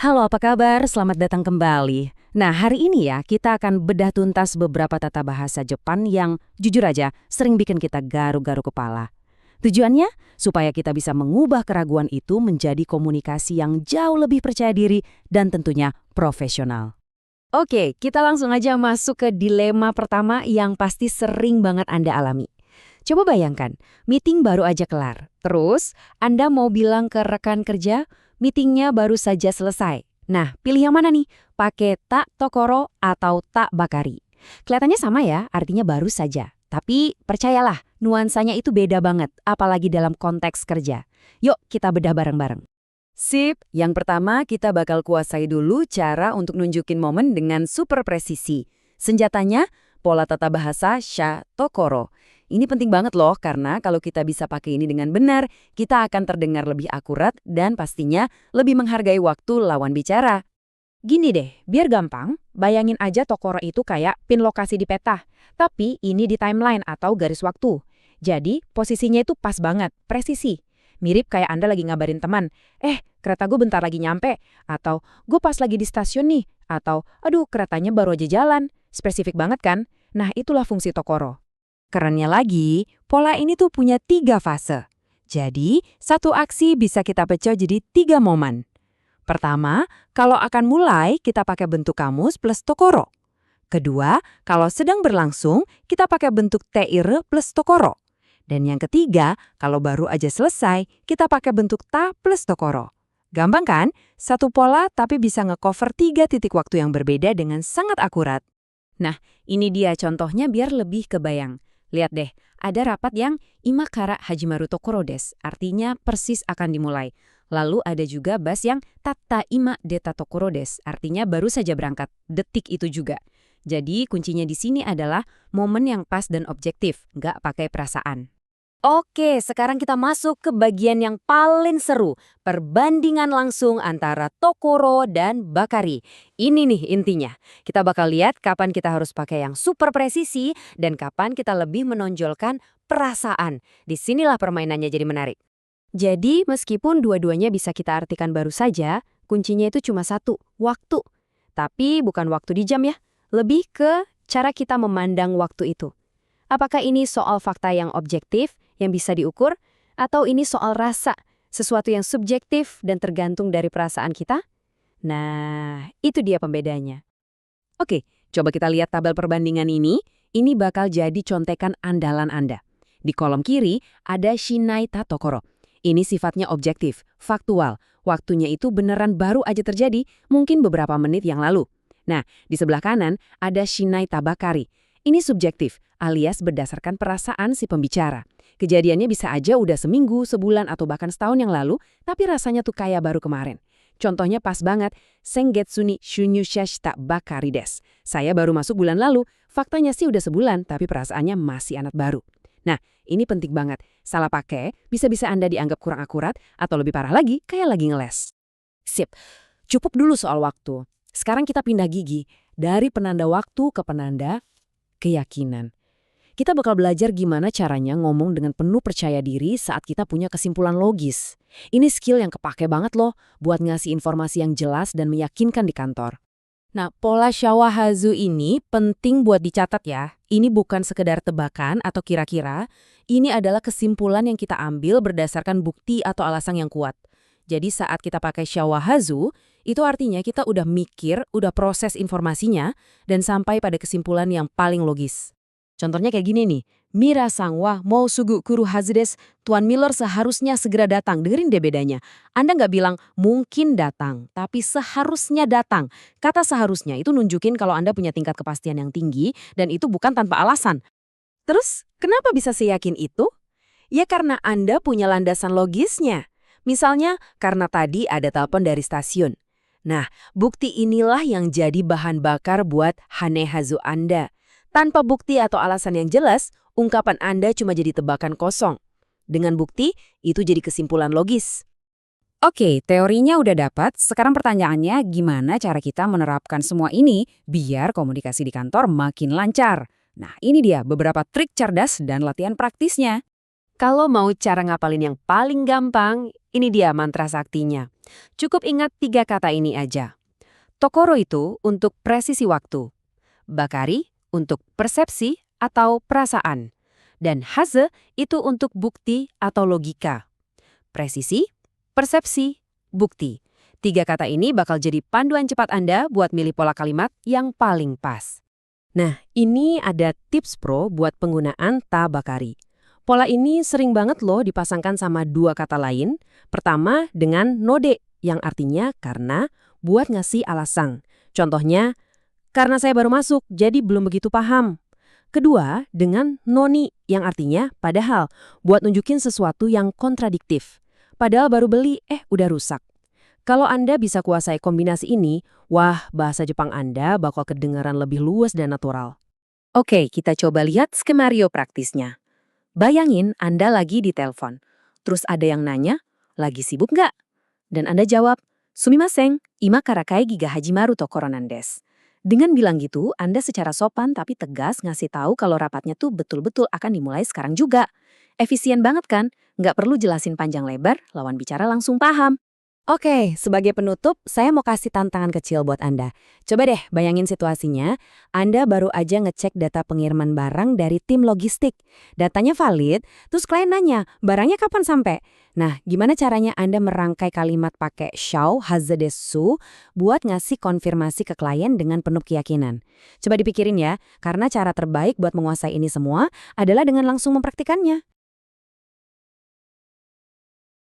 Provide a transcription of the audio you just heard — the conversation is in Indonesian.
Halo, apa kabar? Selamat datang kembali. Nah, hari ini ya, kita akan bedah tuntas beberapa tata bahasa Jepang yang jujur aja sering bikin kita garu-garu kepala. Tujuannya supaya kita bisa mengubah keraguan itu menjadi komunikasi yang jauh lebih percaya diri dan tentunya profesional. Oke, kita langsung aja masuk ke dilema pertama yang pasti sering banget Anda alami. Coba bayangkan, meeting baru aja kelar. Terus, Anda mau bilang ke rekan kerja, meetingnya baru saja selesai. Nah, pilih yang mana nih? Pakai tak tokoro atau tak bakari? Kelihatannya sama ya, artinya baru saja. Tapi percayalah, nuansanya itu beda banget, apalagi dalam konteks kerja. Yuk, kita bedah bareng-bareng. Sip, yang pertama kita bakal kuasai dulu cara untuk nunjukin momen dengan super presisi. Senjatanya, pola tata bahasa sha tokoro. Ini penting banget loh, karena kalau kita bisa pakai ini dengan benar, kita akan terdengar lebih akurat dan pastinya lebih menghargai waktu lawan bicara. Gini deh, biar gampang, bayangin aja Tokoro itu kayak pin lokasi di peta, tapi ini di timeline atau garis waktu. Jadi, posisinya itu pas banget, presisi. Mirip kayak Anda lagi ngabarin teman, kereta gue bentar lagi nyampe, atau gue pas lagi di stasiun nih, atau aduh keretanya baru aja jalan. Spesifik banget kan? Nah, itulah fungsi Tokoro. Kerennya lagi, pola ini tuh punya 3 fase. Jadi, satu aksi bisa kita pecah jadi 3 momen. Pertama, kalau akan mulai, kita pakai bentuk kamus plus tokoro. Kedua, kalau sedang berlangsung, kita pakai bentuk teir plus tokoro. Dan yang ketiga, kalau baru aja selesai, kita pakai bentuk ta plus tokoro. Gampang kan? Satu pola tapi bisa ngecover 3 titik waktu yang berbeda dengan sangat akurat. Nah, ini dia contohnya biar lebih kebayang. Lihat deh, ada rapat yang imakara hajimaru tokoro desu, artinya persis akan dimulai. Lalu ada juga bas yang tatta ima deta tokoro desu, artinya baru saja berangkat, detik itu juga. Jadi kuncinya di sini adalah momen yang pas dan objektif, nggak pakai perasaan. Oke, sekarang kita masuk ke bagian yang paling seru, perbandingan langsung antara tokoro dan bakari. Ini nih intinya. Kita bakal lihat kapan kita harus pakai yang super presisi dan kapan kita lebih menonjolkan perasaan. Disinilah permainannya jadi menarik. Jadi, meskipun dua-duanya bisa kita artikan baru saja, kuncinya itu cuma satu, waktu. Tapi bukan waktu di jam ya, lebih ke cara kita memandang waktu itu. Apakah ini soal fakta yang objektif, yang bisa diukur, atau ini soal rasa, sesuatu yang subjektif dan tergantung dari perasaan kita? Nah, itu dia pembedanya. Oke, coba kita lihat tabel perbandingan ini. Ini bakal jadi contekan andalan Anda. Di kolom kiri ada shinai ta tokoro. Ini sifatnya objektif, faktual. Waktunya itu beneran baru aja terjadi, mungkin beberapa menit yang lalu. Nah, di sebelah kanan ada shinai ta bakari. Ini subjektif, alias berdasarkan perasaan si pembicara. Kejadiannya bisa aja udah seminggu, sebulan, atau bahkan setahun yang lalu, tapi rasanya tuh kayak baru kemarin. Contohnya pas banget, Sengetsu ni shunyusha shita bakari desu. Saya baru masuk bulan lalu, faktanya sih udah sebulan, tapi perasaannya masih anak baru. Nah, ini penting banget. Salah pakai, bisa-bisa Anda dianggap kurang akurat, atau lebih parah lagi, kayak lagi ngeles. Sip, cukup dulu soal waktu. Sekarang kita pindah gigi, dari penanda waktu ke penanda keyakinan. Kita bakal belajar gimana caranya ngomong dengan penuh percaya diri saat kita punya kesimpulan logis. Ini skill yang kepake banget loh buat ngasih informasi yang jelas dan meyakinkan di kantor. Nah, pola shawahazu ini penting buat dicatat ya. Ini bukan sekedar tebakan atau kira-kira. Ini adalah kesimpulan yang kita ambil berdasarkan bukti atau alasan yang kuat. Jadi saat kita pakai shawahazu, itu artinya kita udah mikir, udah proses informasinya, dan sampai pada kesimpulan yang paling logis. Contohnya kayak gini nih, Mira-san wa mau sugu kuru hazu desu, Tuan Miller seharusnya segera datang. Dengerin deh bedanya. Anda nggak bilang mungkin datang, tapi seharusnya datang. Kata seharusnya itu nunjukin kalau Anda punya tingkat kepastian yang tinggi, dan itu bukan tanpa alasan. Terus, kenapa bisa seyakin itu? Ya karena Anda punya landasan logisnya. Misalnya, karena tadi ada telepon dari stasiun. Nah, bukti inilah yang jadi bahan bakar buat hanehazu Anda. Tanpa bukti atau alasan yang jelas, ungkapan Anda cuma jadi tebakan kosong. Dengan bukti, itu jadi kesimpulan logis. Oke, teorinya udah dapat. Sekarang pertanyaannya, gimana cara kita menerapkan semua ini biar komunikasi di kantor makin lancar? Nah, ini dia beberapa trik cerdas dan latihan praktisnya. Kalau mau cara ngapalin yang paling gampang, ini dia mantra saktinya. Cukup ingat 3 kata ini aja. Tokoro itu untuk presisi waktu. Bakari untuk persepsi atau perasaan. Dan haze itu untuk bukti atau logika. Presisi, persepsi, bukti. 3 kata ini bakal jadi panduan cepat Anda buat milih pola kalimat yang paling pas. Nah, ini ada tips pro buat penggunaan ta bakari. Pola ini sering banget loh dipasangkan sama 2 kata lain. Pertama dengan node, yang artinya karena, buat ngasih alasan. Contohnya, karena saya baru masuk, jadi belum begitu paham. Kedua, dengan noni, yang artinya padahal, buat nunjukin sesuatu yang kontradiktif. Padahal baru beli, udah rusak. Kalau Anda bisa kuasai kombinasi ini, wah, bahasa Jepang Anda bakal kedengaran lebih luas dan natural. Oke, kita coba lihat skemario praktisnya. Bayangin Anda lagi di telepon. Terus ada yang nanya, lagi sibuk nggak? Dan Anda jawab, sumimasen, ima kara kaegi ga hajimaru tokoro nan desu. Dengan bilang gitu, Anda secara sopan tapi tegas ngasih tahu kalau rapatnya tuh betul-betul akan dimulai sekarang juga. Efisien banget kan? Nggak perlu jelasin panjang lebar, lawan bicara langsung paham. Oke, sebagai penutup, saya mau kasih tantangan kecil buat Anda. Coba deh bayangin situasinya, Anda baru aja ngecek data pengiriman barang dari tim logistik. Datanya valid, terus klien nanya, barangnya kapan sampai? Nah, gimana caranya Anda merangkai kalimat pakai shou haze desu buat ngasih konfirmasi ke klien dengan penuh keyakinan? Coba dipikirin ya, karena cara terbaik buat menguasai ini semua adalah dengan langsung mempraktikannya.